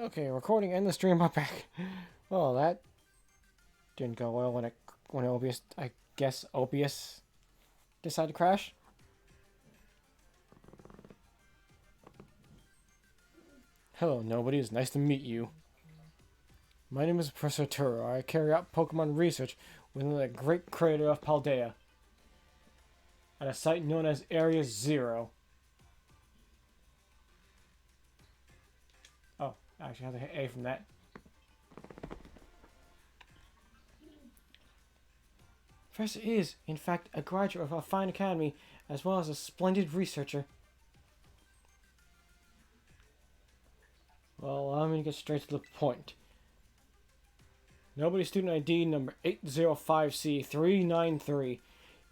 Okay, recording and the stream are back. Well, that didn't go well when OBS, I guess OBS decided to crash. Hello, nobody. It's nice to meet you. My name is Professor Turo. I carry out Pokemon research within the great crater of Paldea at a site known as Area Zero. Oh, I actually have to hit A from that. Professor is, in fact, a graduate of a fine academy as well as a splendid researcher. Well, I'm going to get straight to the point. Nobody student ID number 805C393.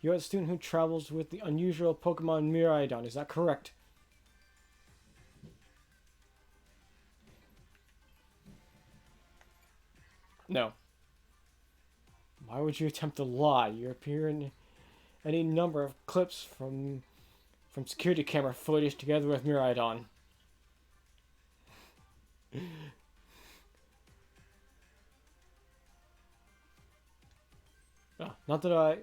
You're the student who travels with the unusual Pokemon Miraidon, is that correct? No. Why would you attempt to lie? You appear in any number of clips from security camera footage together with Miraidon. Not that I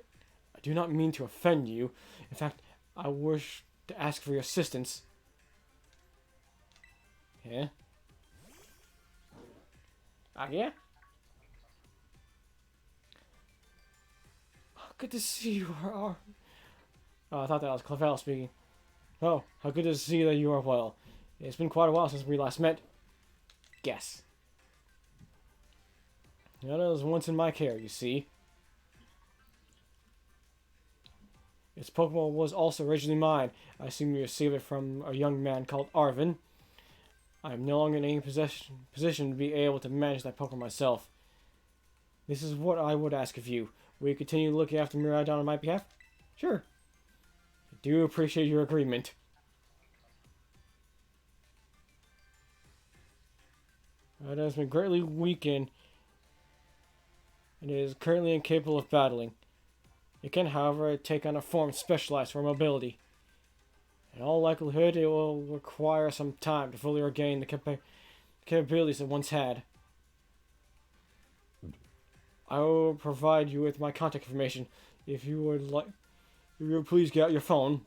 do not mean to offend you. In fact, I wish to ask for your assistance. Yeah? Yeah? Good to see you are. Oh, I thought that was Clavel speaking. Oh, how good to see that you are well. It's been quite a while since we last met. Guess. That was once in my care, you see. Its Pokemon was also originally mine. I assume you received it from a young man called Arvin. I am no longer in any position to be able to manage that Pokemon myself. This is what I would ask of you. Will you continue looking after Miraidon on my behalf? Sure. I do appreciate your agreement. It has been greatly weakened and it is currently incapable of battling. It can, however, take on a form specialized for mobility. In all likelihood, it will require some time to fully regain the capabilities it once had. I will provide you with my contact information. If you would please get out your phone.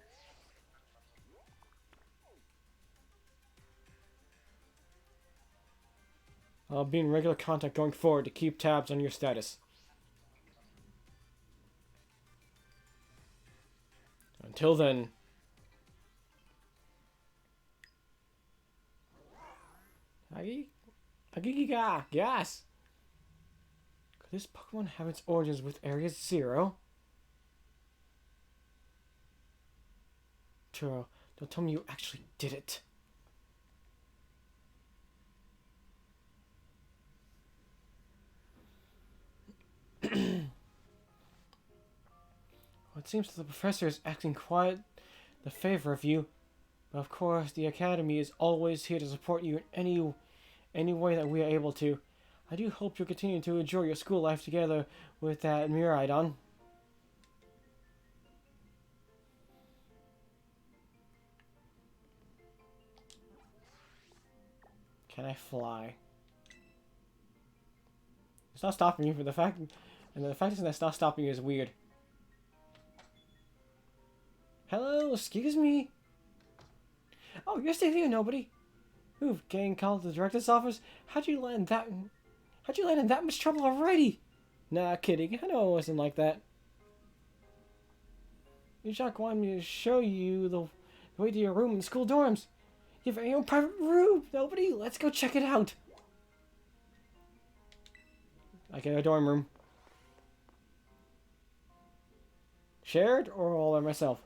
I'll be in regular contact going forward to keep tabs on your status. Until then. Agigiga, yes. Could this Pokemon have its origins with Area Zero? Turo, don't tell me you actually did it. Well, it seems that the professor is acting quite the favor of you. But of course, the Academy is always here to support you in any way that we are able to. I do hope you'll continue to enjoy your school life together with that Miraidon. Can I fly? It's not stopping you for the fact, and the fact that it's not stopping you is weird. Hello, excuse me. Oh, you're still here, nobody. Ooh, getting called to the director's office. How'd you land in that much trouble already? Nah, kidding. I know it wasn't like that. Jack wanted me to show you the way to your room in the school dorms. You have your own private room. Nobody, let's go check it out. I get a dorm room. Shared or all by myself?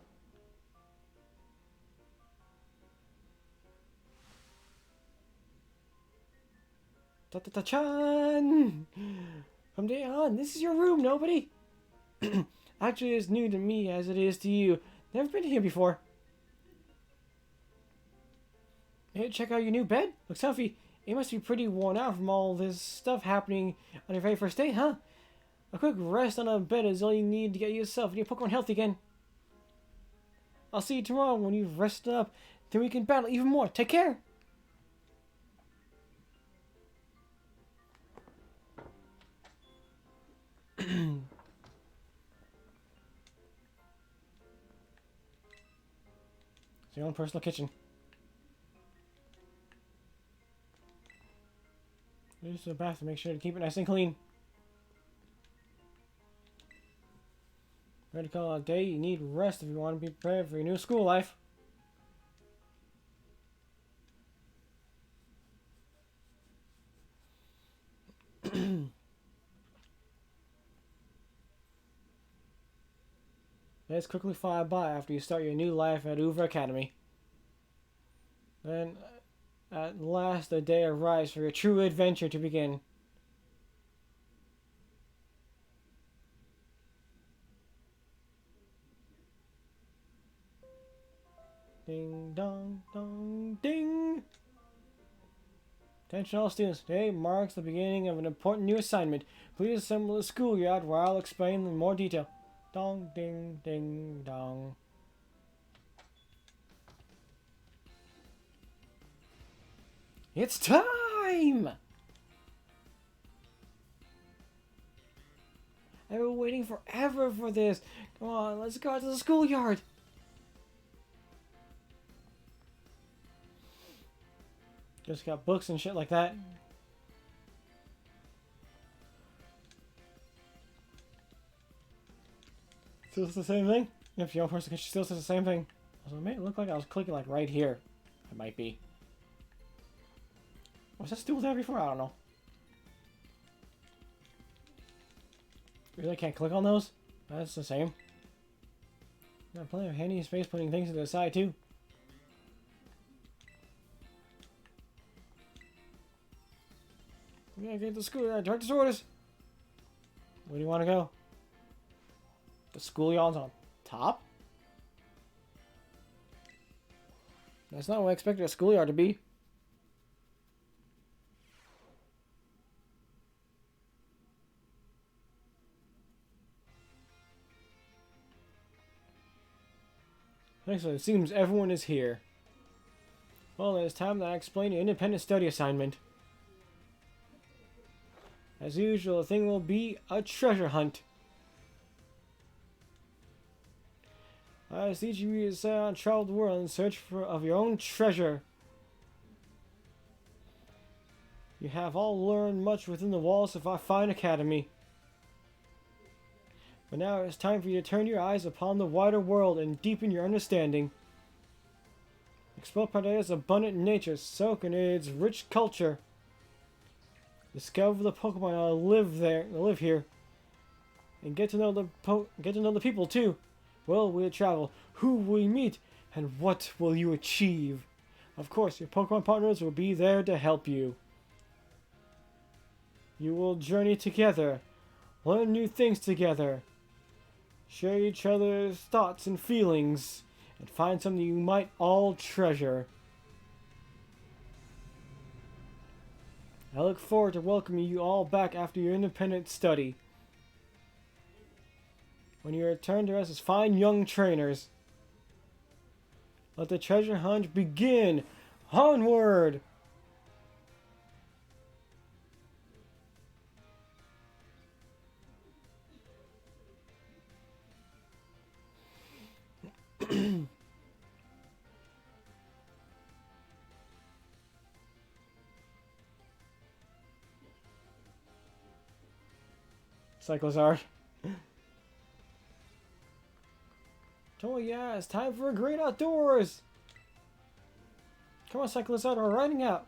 Ta-ta-ta-chan! From day on, this is your room, nobody! Actually, it's new to me as it is to you. Never been here before. Hey, check out your new bed. Looks healthy. It must be pretty worn out from all this stuff happening on your very first day, huh? A quick rest on a bed is all you need to get yourself and your Pokemon healthy again. I'll see you tomorrow when you've rested up. Then we can battle even more. Take care! Your own personal kitchen. Use the bathroom. Make sure to keep it nice and clean. Ready to call it a day? You need rest if you want to be prepared for your new school life. Days quickly fly by after you start your new life at Uva Academy. Then, at last, the day arrives for your true adventure to begin. Ding dong dong ding! Attention all students, today marks the beginning of an important new assignment. Please assemble the schoolyard where I'll explain in more detail. Dong ding ding dong. It's time! I've been waiting forever for this. Come on, let's go out to the schoolyard. Just got books and shit like that. Still the same thing? If your own person still says the same thing. Also, it made it look like I was clicking like right here. It might be. Was that still there before? I don't know. Really can't click on those? That's the same. Got plenty of handy space putting things to the side too. We gotta get to school. Director's orders. Where do you want to go? The schoolyard's on top? That's not what I expected a schoolyard to be. Excellent. It seems everyone is here. Well, it's time that I explain your independent study assignment. As usual, the thing will be a treasure hunt. I teach you to set out and travel the world in search of your own treasure. You have all learned much within the walls of our fine academy. But now it's time for you to turn your eyes upon the wider world and deepen your understanding. Explore Panda's abundant nature, soak in its rich culture. Discover the Pokemon that live here, and get to know the people too. Where will we travel? Who will we meet? And what will you achieve? Of course, your Pokemon partners will be there to help you. You will journey together, learn new things together, share each other's thoughts and feelings, and find something you might all treasure. I look forward to welcoming you all back after your independent study. When you return to us as fine young trainers, let the treasure hunt begin. Onward! Cyclozard. Oh yeah, it's time for a great outdoors! Come on, Cyclozard, we're riding out!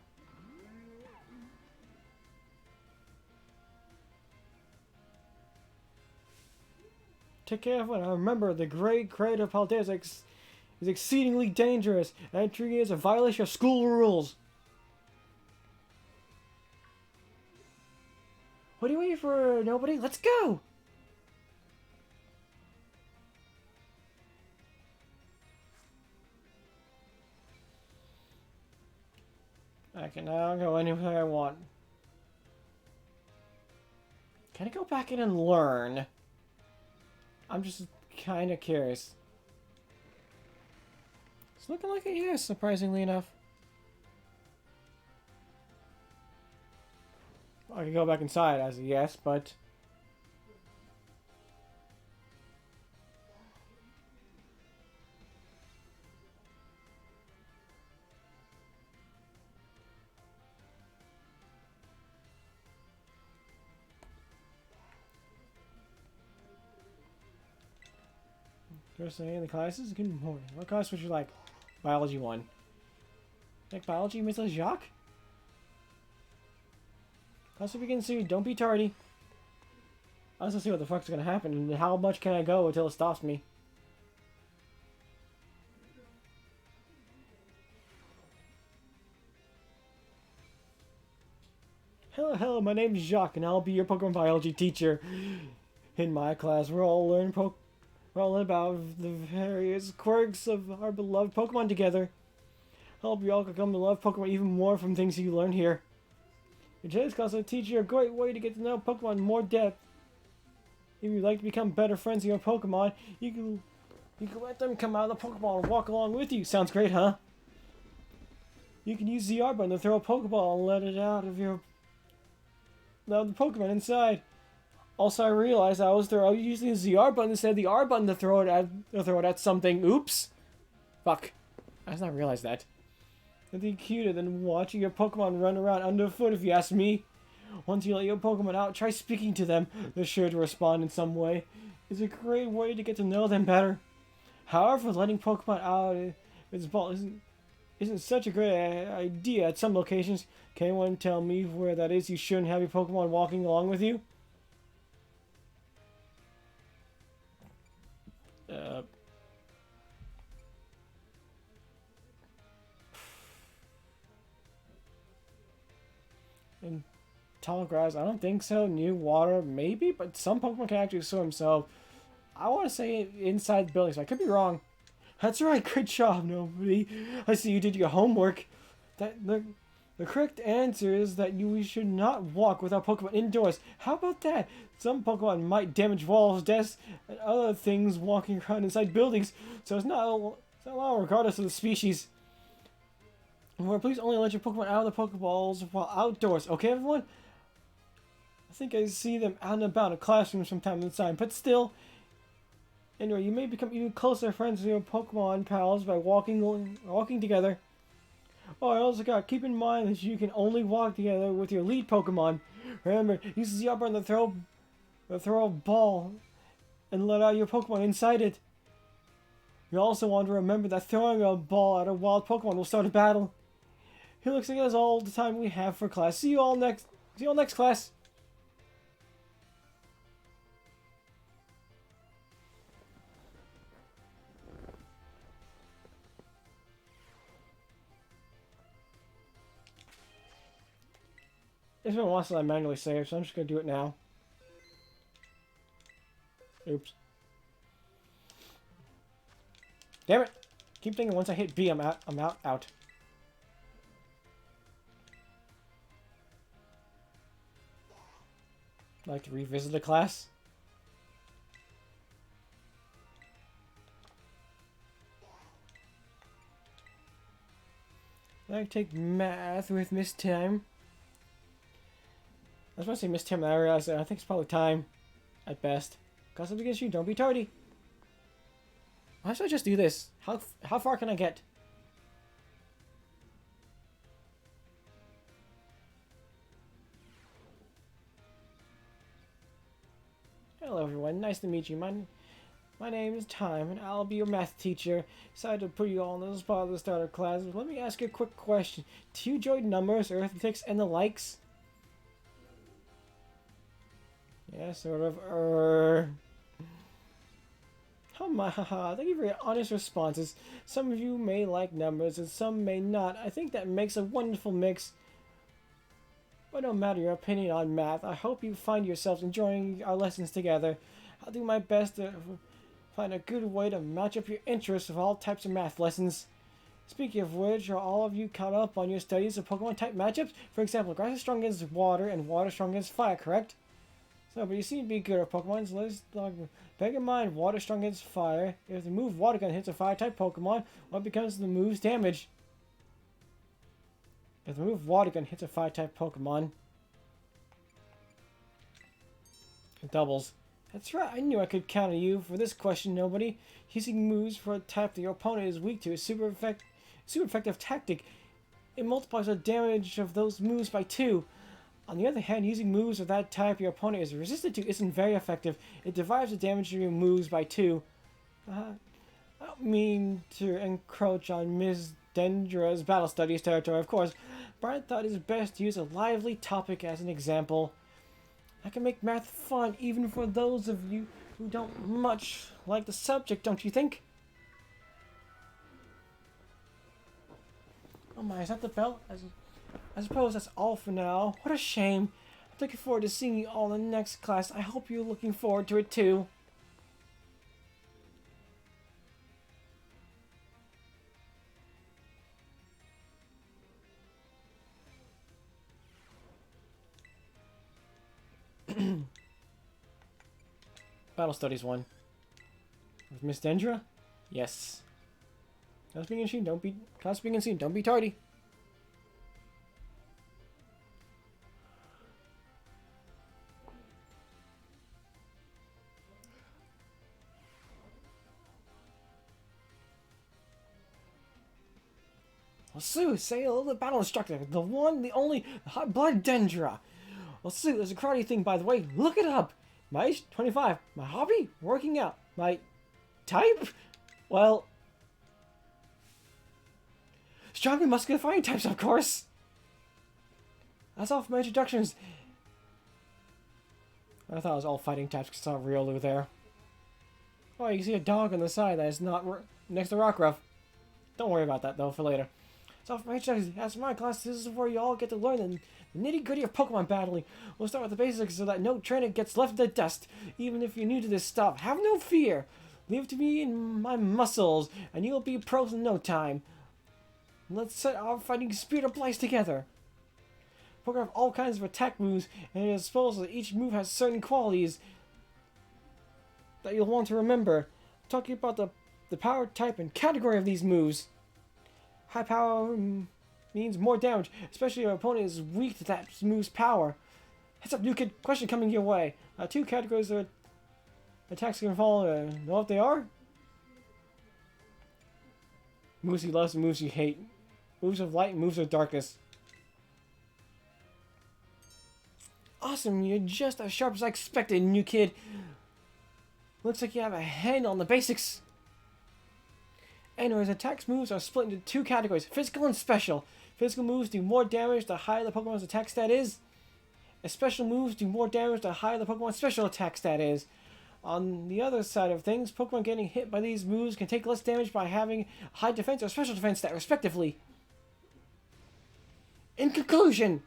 Take care of it. Remember, the Great Crater Paldea is exceedingly dangerous. Entry is a violation of school rules. What are you waiting for, nobody? Let's go! I can now go anywhere I want. Can I go back in and learn? I'm just kind of curious. It's looking like it is, surprisingly enough. I can go back inside as a yes, but... First day in the classes? Good morning. What class would you like? Biology 1. Like biology, Mr. Jacques? Class will begin soon. Don't be tardy. I also see what the fuck's gonna happen and how much can I go until it stops me. Hello, my name is Jacques and I'll be your Pokemon biology teacher. In my class, we'll all learn about the various quirks of our beloved Pokemon together. I hope you all can come to love Pokemon even more from things you learn here. In today's class, I'll teach you a great way to get to know Pokemon in more depth. If you'd like to become better friends with your Pokemon, you can let them come out of the Pokeball and walk along with you. Sounds great, huh? You can use the R button to throw a Pokeball and let it out of the Pokemon inside. Also, I realized I was using the ZR button instead of the R button to throw it at something. Oops. Fuck. I did not realize that. Nothing cuter than watching your Pokemon run around underfoot, if you ask me. Once you let your Pokemon out, try speaking to them. They're sure to respond in some way. It's a great way to get to know them better. However, letting Pokemon out of its ball isn't such a great idea at some locations. Can anyone tell me where that is? You shouldn't have your Pokemon walking along with you? In tall grass, I don't think so. New water, maybe, but some Pokemon can actually swim, so I want to say inside the building, so I could be wrong. That's right, good job, nobody. I see you did your homework. The correct answer is that we should not walk with our Pokemon indoors. How about that? Some Pokemon might damage walls, desks, and other things walking around inside buildings, so it's not allowed regardless of the species. Or please only let your Pokemon out of the Pokeballs while outdoors, okay everyone? I think I see them out and about in classrooms from time to time, but still. Anyway, you may become even closer friends with your Pokemon pals by walking together. Oh, I also got keep in mind that you can only walk together with your lead Pokemon. Remember, use the upper and throw a ball and let out your Pokemon inside it. You also want to remember that throwing a ball at a wild Pokemon will start a battle. It looks like that's all the time we have for class. See you all next class. It's been a while since I manually saved, so I'm just gonna do it now. Oops. Damn it! Keep thinking once I hit B, I'm out. Like to revisit the class? I take math with Miss Tim. I was about to say Miss Tim, and I realized that I think it's probably time, at best. Gossip against you, don't be tardy. Why should I just do this? How far can I get? Hello everyone, nice to meet you. My name is Time, and I'll be your math teacher. Decided to put you all on the spot at the start of class, but let me ask you a quick question. Do you enjoy numbers, arithmetics, and the likes? Yeah, sort of. Oh my, haha, thank you for your honest responses. Some of you may like numbers and some may not. I think that makes a wonderful mix. But no matter your opinion on math, I hope you find yourselves enjoying our lessons together. I'll do my best to find a good way to match up your interests with all types of math lessons. Speaking of which, are all of you caught up on your studies of Pokemon type matchups? For example, grass is strong against water and water is strong against fire, correct? So, but you seem to be good at Pokemon, so let's bear in mind water strong against fire. If the move Water Gun hits a fire type Pokemon, what becomes the move's damage? If the move Water Gun hits a fire type Pokemon, it doubles. That's right, I knew I could count on you for this question, nobody. Using moves for a type that your opponent is weak to is super effective tactic. It multiplies the damage of those moves by 2. On the other hand, using moves of that type your opponent is resistant to isn't very effective. It divides the damage of your moves by 2. I don't mean to encroach on Miss Dendra's battle studies territory, of course, but I thought it's best to use a lively topic as an example. I can make math fun even for those of you who don't much like the subject, don't you think? Oh my, is that the bell? I suppose that's all for now. What a shame. I'm looking forward to seeing you all in the next class. I hope you're looking forward to it too. Battle Studies 1. With Miss Dendra? Yes. Class being seen, don't be tardy. Well, Sue, say hello to the battle instructor. The one, the only, the hot blood Dendra. Well, Sue, there's a karate thing, by the way. Look it up. My age, 25. My hobby, working out. My type? Well, strong and muscular fighting types, of course. That's all for my introductions. I thought it was all fighting types because I saw Riolu there. Oh, you can see a dog on the side that is not next to Rockruff. Don't worry about that, though, for later. So for my introductions, as for my class, this is where you all get to learn the nitty-gritty of Pokemon battling. We'll start with the basics so that no trainer gets left in the dust. Even if you're new to this stuff, have no fear. Leave it to me and my muscles, and you'll be pros in no time. Let's set our fighting spirit ablaze together. Pokemon have all kinds of attack moves, and it is supposed that each move has certain qualities that you'll want to remember. I'm talking about the power type and category of these moves. High power means more damage, especially if your opponent is weak to that move's power. Heads up, new kid, question coming your way. Two categories of attacks can fall. Know what they are? Moves you love and moves you hate. Moves of light and moves of darkness. Awesome, you're just as sharp as I expected, new kid. Looks like you have a handle on the basics. Anyways, attacks moves are split into two categories, physical and special. Physical moves do more damage the higher the Pokemon's attack stat is. And special moves do more damage the higher the Pokemon's special attack stat is. On the other side of things, Pokemon getting hit by these moves can take less damage by having high defense or special defense stat, respectively. In conclusion,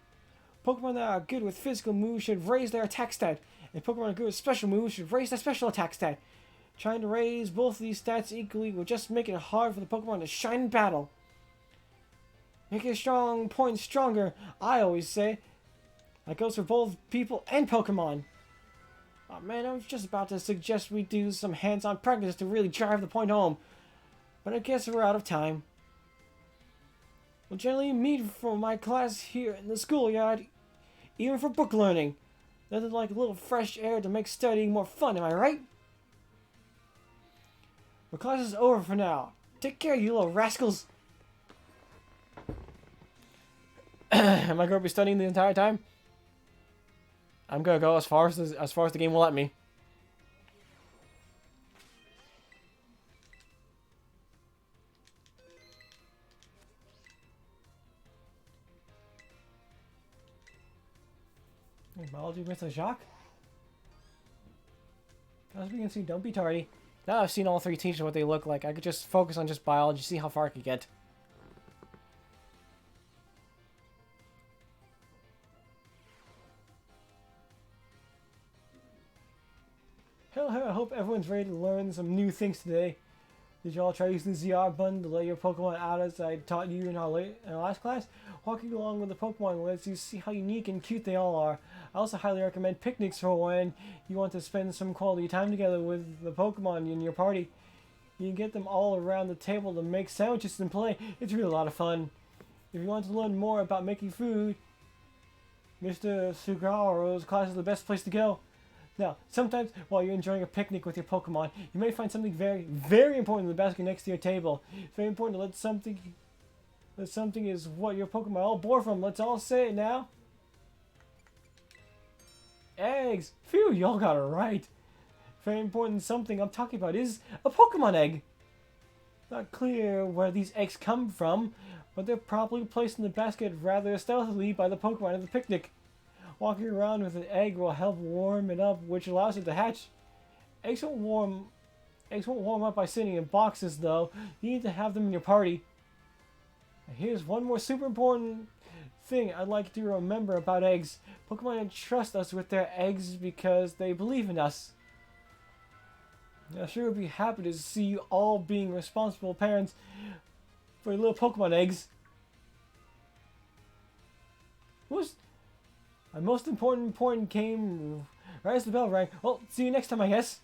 Pokemon that are good with physical moves should raise their attack stat, and Pokemon that are good with special moves should raise their special attack stat. Trying to raise both of these stats equally will just make it hard for the Pokemon to shine in battle. Making a strong point stronger, I always say. That goes for both people and Pokemon. Oh man, I was just about to suggest we do some hands-on practice to really drive the point home, but I guess we're out of time. We'll generally meet for my class here in the schoolyard, even for book learning. Nothing like a little fresh air to make studying more fun, am I right? Well, class is over for now. Take care, you little rascals. Am I going to be studying the entire time? I'm going to go as far as the game will let me. Biology, Mr. Jacques? As we can see, don't be tardy. Now I've seen all three teachers what they look like. I could just focus on just biology, see how far I could get. Hell, I hope everyone's ready to learn some new things today. Did you all try using the ZR button to let your Pokemon out as I taught you in our last class? Walking along with the Pokemon lets you see how unique and cute they all are. I also highly recommend picnics for when you want to spend some quality time together with the Pokemon in your party. You can get them all around the table to make sandwiches and play. It's really a lot of fun. If you want to learn more about making food, Mr. Sugara's class is the best place to go. Now, sometimes while you're enjoying a picnic with your Pokemon, you may find something very, very important in the basket next to your table. It's very important to let something is what your Pokemon are all born from. Let's all say it now. Eggs! Phew, y'all got it right. Very important something I'm talking about is a Pokemon egg. Not clear where these eggs come from, but they're probably placed in the basket rather stealthily by the Pokemon at the picnic. Walking around with an egg will help warm it up, which allows it to hatch. Eggs won't warm Eggs won't warm up by sitting in boxes, though. You need to have them in your party. And here's one more super important thing I'd like you to remember about eggs. Pokemon trust us with their eggs because they believe in us. I sure would be happy to see you all being responsible parents for your little Pokemon eggs. My most important point came right as the bell rang. Well, see you next time, I guess.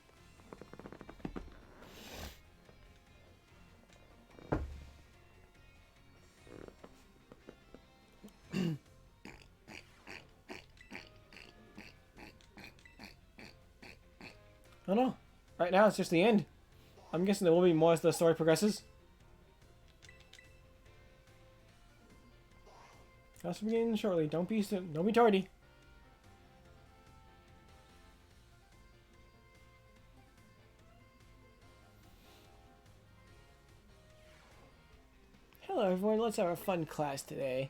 I don't know. Right now, it's just the end. I'm guessing there will be more as the story progresses. Class will begin shortly. Don't be tardy. Hello everyone, let's have a fun class today.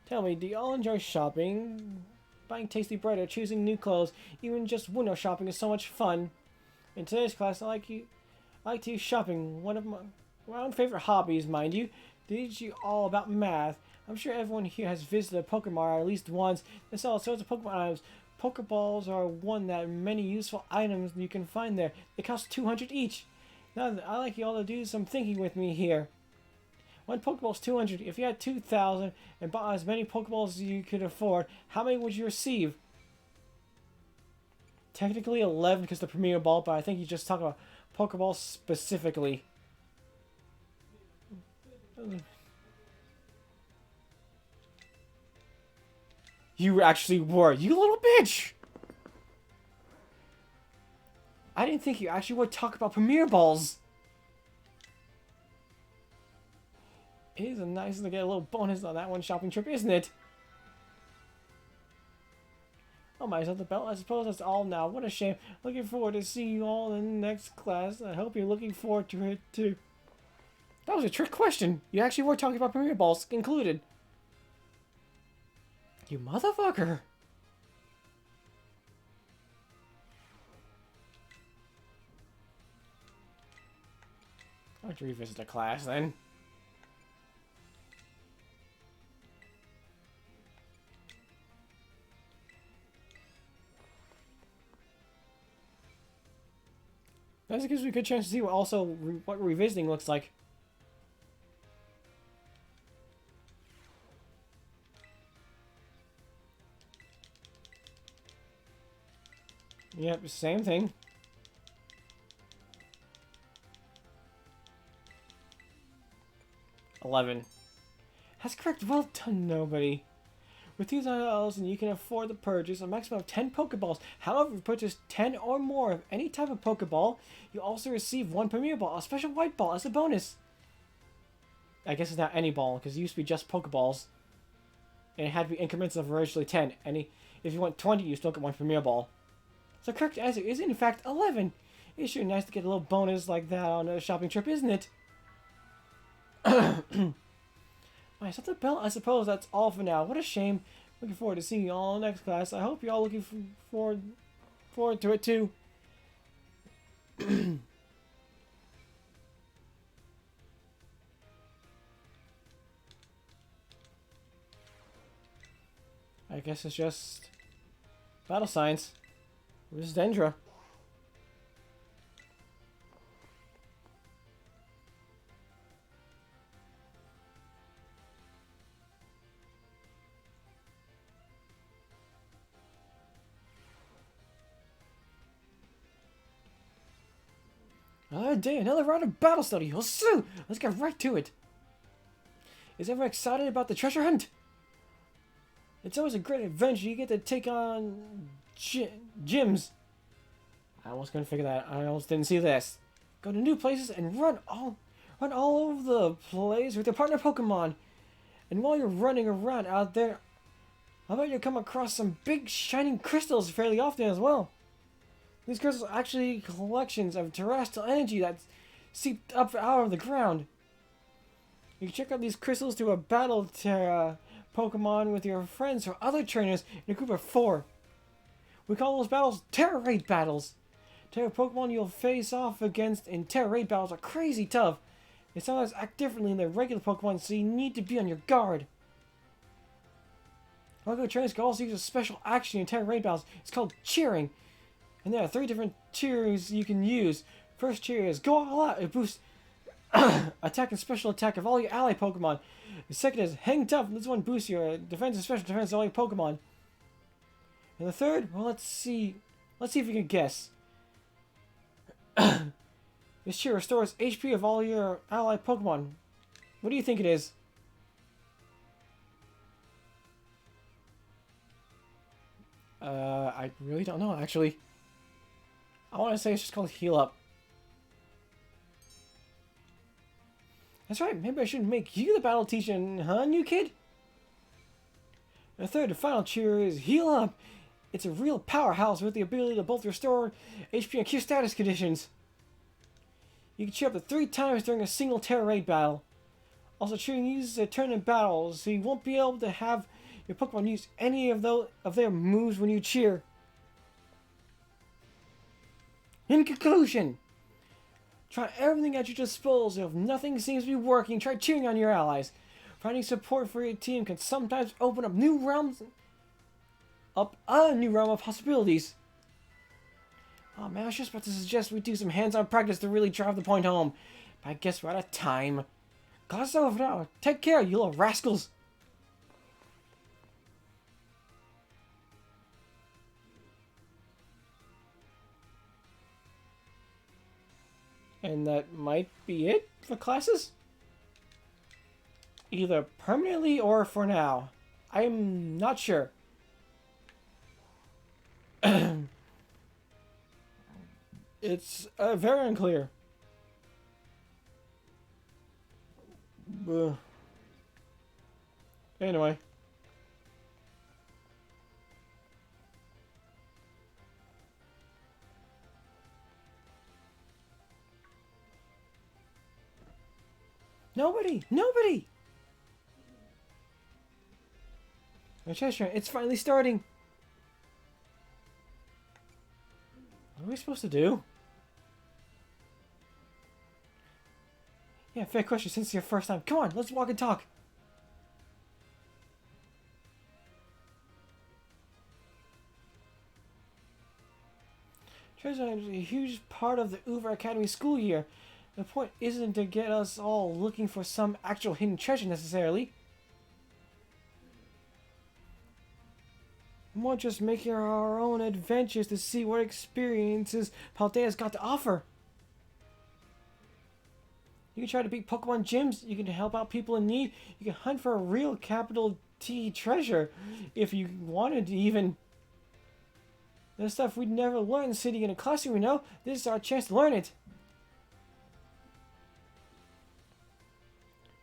Tell me, do you all enjoy shopping? Buying tasty bread or choosing new clothes? Even just window shopping is so much fun. In today's class, I like to use shopping, one of my own favorite hobbies, mind you. Teach you all about math. I'm sure everyone here has visited a Pokemon at least once. They sell all sorts of Pokemon items. Pokeballs are one that many useful items you can find there. They cost 200 each. Now, I'd like you all to do some thinking with me here. One Pokeball is 200. If you had 2,000 and bought as many Pokeballs as you could afford, how many would you receive? Technically 11 because the Premier Ball, but I think you just talk about Pokeballs specifically. You actually were. You little bitch! I didn't think you actually would talk about Premier Balls. It is nice to get a little bonus on that one shopping trip, isn't it? Oh my, is that the belt? I suppose that's all now. What a shame. Looking forward to seeing you all in the next class. I hope you're looking forward to it too. That was a trick question. You actually were talking about Premier Balls included. You motherfucker. I'll have to revisit the class then. That gives me a good chance to see what revisiting looks like. Yep, same thing. $11. That's correct. Well done, nobody. With these items, you can afford to purchase a maximum of 10 Pokeballs. However, if you purchase 10 or more of any type of Pokeball, you also receive one Premier Ball, a special white ball, as a bonus. I guess it's not any ball, because it used to be just Pokeballs. And it had to be increments of originally 10. If you want 20, you still get one Premier Ball. So correct answer is in fact 11. It's sure nice to get a little bonus like that on a shopping trip, isn't it? Is that the bell? I suppose that's all for now. What a shame. Looking forward to seeing you all next class. I hope you're all looking forward to it too. I guess it's just battle signs. This is Dendra. Another day, another round of battle study. Let's get right to it. Is everyone excited about the treasure hunt? It's always a great adventure. You get to take on gyms. I almost couldn't figure that. I almost didn't see this. Go to new places and run all over the place with your partner Pokemon. And while you're running around out there, I bet you'll come across some big shining crystals fairly often as well. These crystals are actually collections of terrestrial energy that seeped up out of the ground. You can check out these crystals to a battle Terra Pokemon with your friends or other trainers in a group of 4. We call those battles Terra Raid battles. Terra Pokemon you'll face off against in Terra Raid battles are crazy tough. They sometimes act differently than regular Pokemon, so you need to be on your guard. Regular trainers can also use a special action in Terra Raid battles. It's called cheering. And there are 3 different cheers you can use. First cheer is Go All Out. It boosts attack and special attack of all your ally Pokemon. The second is Hang Tough. This one boosts your defense and special defense of all your Pokemon. And the third, well, let's see if you can guess. This cheer restores HP of all your ally Pokemon. What do you think it is? I really don't know, actually. I want to say it's just called Heal Up. That's right, maybe I should make you the battle teacher, huh, new kid? The third and final cheer is Heal Up. It's a real powerhouse with the ability to both restore HP and cure status conditions. You can cheer up to 3 times during a single Terra Raid battle. Also, cheering uses a turn in battles, so you won't be able to have your Pokemon use any of their moves when you cheer. In conclusion, try everything at your disposal. If nothing seems to be working, try cheering on your allies. Finding support for your team can sometimes open up a new realm of possibilities. Oh man, I was just about to suggest we do some hands-on practice to really drive the point home. But I guess we're out of time. Class over now. Take care, you little rascals. And that might be it for classes? Either permanently or for now. I'm not sure. It's very unclear. Anyway. Nobody! Nobody! Cheshire, it's finally starting. What are we supposed to do? Yeah, fair question since it's your first time. Come on, let's walk and talk. Treasure is a huge part of the Uber Academy school year. The point isn't to get us all looking for some actual hidden treasure necessarily. More just making our own adventures to see what experiences Paldea's got to offer. You can try to beat Pokemon gyms, you can help out people in need, you can hunt for a real capital T treasure if you wanted to even. There's stuff we'd never learn sitting in a classroom, you know? This is our chance to learn it.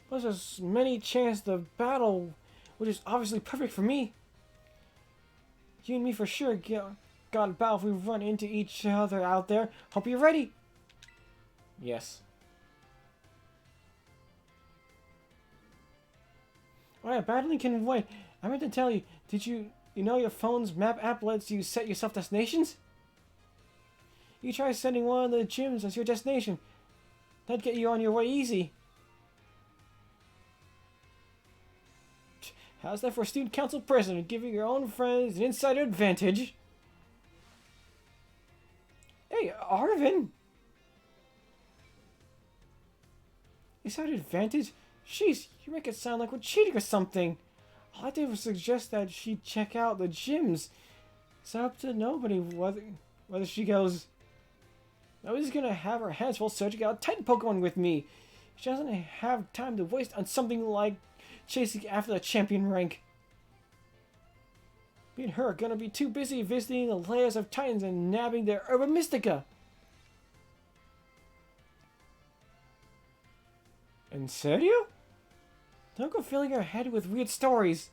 Plus there's many chances to battle, which is obviously perfect for me. You and me for sure got a battle if we run into each other out there. Hope you're ready. Yes. Alright, battling can wait. I meant to tell you, did you know your phone's map app lets you set yourself destinations? You try setting one of the gyms as your destination. That'd get you on your way easy. How's that for a student council president, giving your own friends an insider advantage? Hey, Arvin! Insider advantage? Jeez, you make it sound like we're cheating or something. All I did was suggest that she check out the gyms. It's up to nobody whether she goes. Nobody's gonna have her hands full searching out Titan Pokemon with me. She doesn't have time to waste on something like chasing after the champion rank. Me and her are gonna be too busy visiting the lairs of Titans and nabbing their Herba Mystica. In serio? Don't go filling her head with weird stories.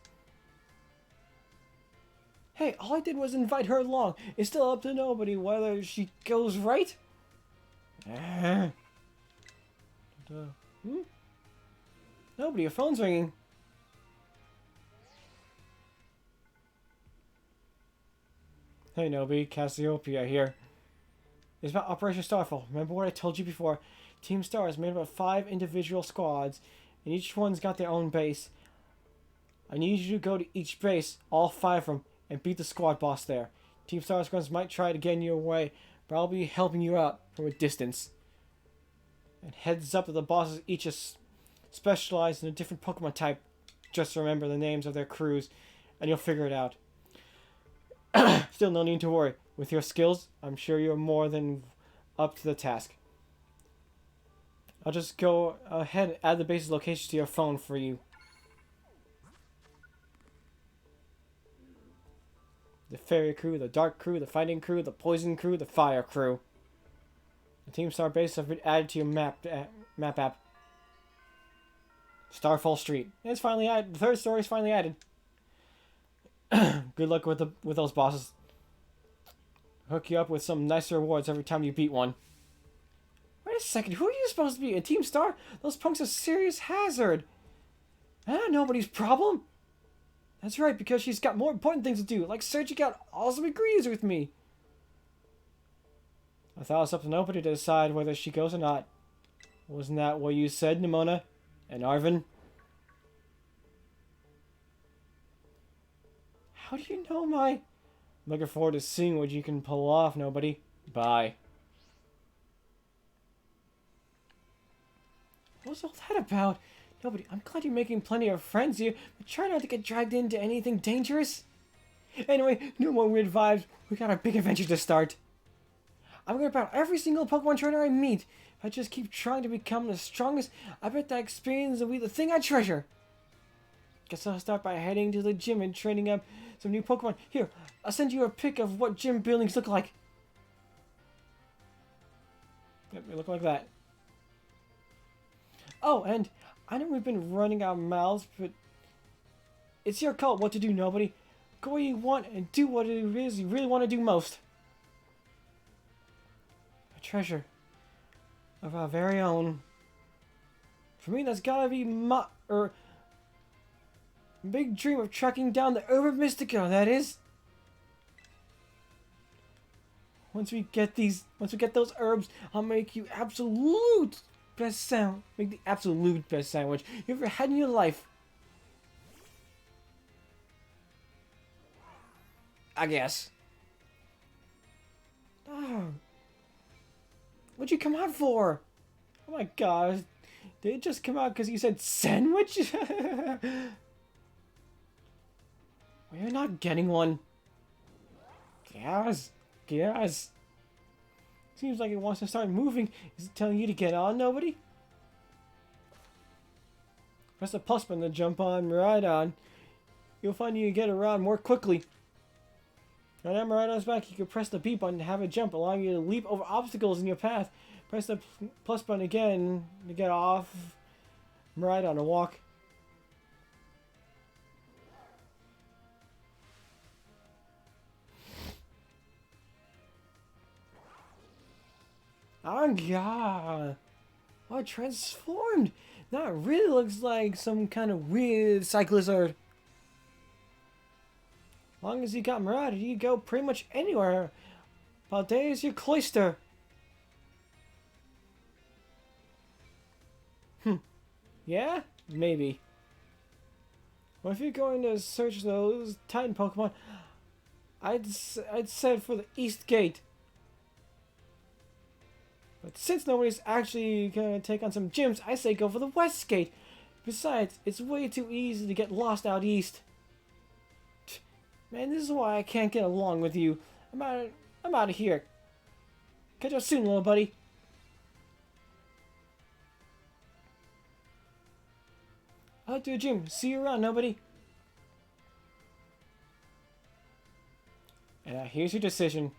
Hey, all I did was invite her along. It's still up to nobody whether she goes right. Hmm? Nobody, your phone's ringing. Hey, Nobi, Cassiopeia here. It's about Operation Starfall. Remember what I told you before? Team Star is made up of 5 individual squads, and each one's got their own base. I need you to go to each base, all 5 of them, and beat the squad boss there. Team Star squads might try to get in your way, but I'll be helping you out from a distance. And heads up that the bosses each is specialized in a different Pokemon type. Just remember the names of their crews, and you'll figure it out. Still, no need to worry. With your skills, I'm sure you're more than up to the task. I'll just go ahead and add the base's location to your phone for you. The Fairy Crew, the Dark Crew, the Fighting Crew, the Poison Crew, the Fire Crew. The Team Star base have been added to your map app. Starfall Street. It's finally added. The 3rd story is finally added. Good luck with those bosses. Hook you up with some nice rewards every time you beat one. Wait a second, who are you supposed to be? In Team Star? Those punks are serious hazard. Nobody's problem. That's right, because she's got more important things to do, like searching out awesome ingredients with me. I thought it was up to nobody to decide whether she goes or not. Wasn't that what you said, Nimona? And Arvin? How do you know my... Looking forward to seeing what you can pull off, nobody. Bye. What's all that about? Nobody, I'm glad you're making plenty of friends here, but try not to get dragged into anything dangerous. Anyway, no more weird vibes. We got a big adventure to start. I'm gonna battle every single Pokemon trainer I meet. If I just keep trying to become the strongest, I bet that experience will be the thing I treasure. Guess I'll start by heading to the gym and training up some new Pokemon. Here, I'll send you a pic of what gym buildings look like. Yep, they look like that. Oh, and I know we've been running our mouths, but it's your call what to do, nobody. Go where you want and do what it is you really want to do most. A treasure of our very own. For me, that's gotta be my big dream of tracking down the herb of Mystico, that is. Once we get those herbs, I'll make you absolute best sound. Make the absolute best sandwich you ever had in your life. I guess. Oh. What'd you come out for? Oh my god. Did it just come out because you said sandwich? We're not getting one. Yes. Yes. Seems like it wants to start moving. Is it telling you to get on, nobody? Press the plus button to jump on Miraidon. You'll find you can get around more quickly. When Miraidon's back, you can press the B button to have it jump, allowing you to leap over obstacles in your path. Press the plus button again to get off Miraidon and walk. Oh god! Oh, it transformed! Now it really looks like some kind of weird Cyclizard. As long as you got Miraidon, you can go pretty much anywhere. Paldea's your cloister. Yeah? Maybe. Well, if you're going to search those Titan Pokemon, I'd say for the East Gate. But since nobody's actually gonna take on some gyms, I say go for the West Gate. Besides, it's way too easy to get lost out east. Man, this is why I can't get along with you. I'm out of here. Catch up soon, little buddy. Out to the gym. See you around, nobody. And now here's your decision.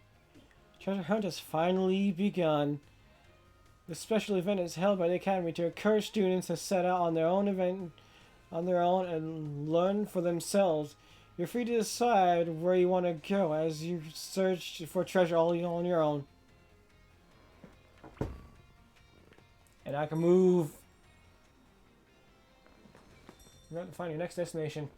Treasure hunt has finally begun. The special event is held by the Academy to encourage students to set out on their own and learn for themselves. You're free to decide where you want to go as you search for treasure all on your own. And I can move. You're going to find your next destination.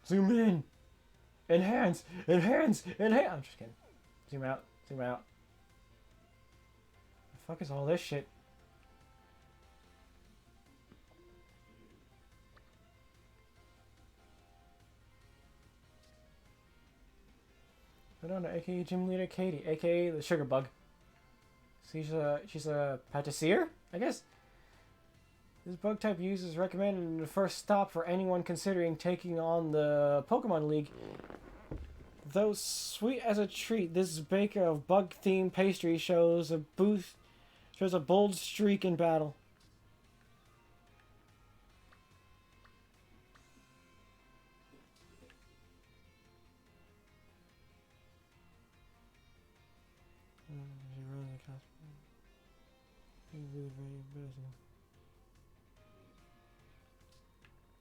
Zoom in. Enhance. Enhance. Enhance. I'm just kidding. Zoom out. Zoom out. The fuck is all this shit? Put on aka Gym Leader Katie, aka the Sugar Bug. She's a patissier, I guess. This bug type use is recommended the first stop for anyone considering taking on the Pokemon League. Though sweet as a treat, this baker of bug-themed pastry shows a bold streak in battle.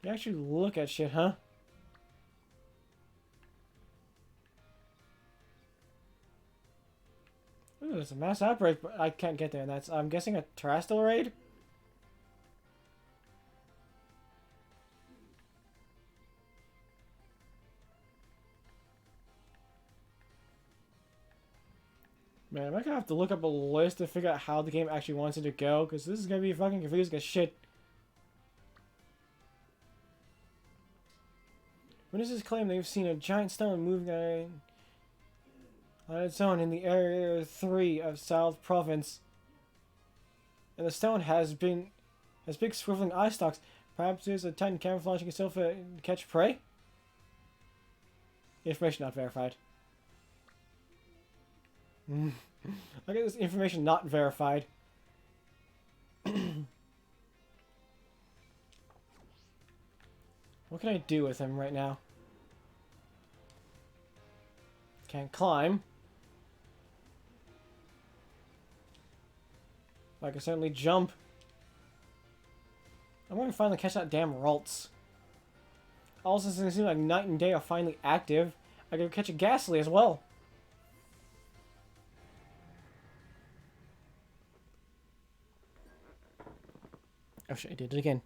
You actually look at shit, huh? Ooh, there's a mass outbreak, but I can't get there. That's, I'm guessing, a terrestrial raid? Man, I'm gonna have to look up a list to figure out how the game actually wants it to go, because this is gonna be fucking confusing as shit. Witnesses claim they've seen a giant stone moving on its own in the Area 3 of South Province. And the stone has big swiveling eye stalks. Perhaps there's a titan camouflaging itself to catch prey? Information not verified. I get this information not verified. What can I do with him right now? Can't climb. I can certainly jump. I'm going to finally catch that damn Ralts. Also, since it seems like night and day are finally active, I can catch a Ghastly as well. Oh shit, I did it again.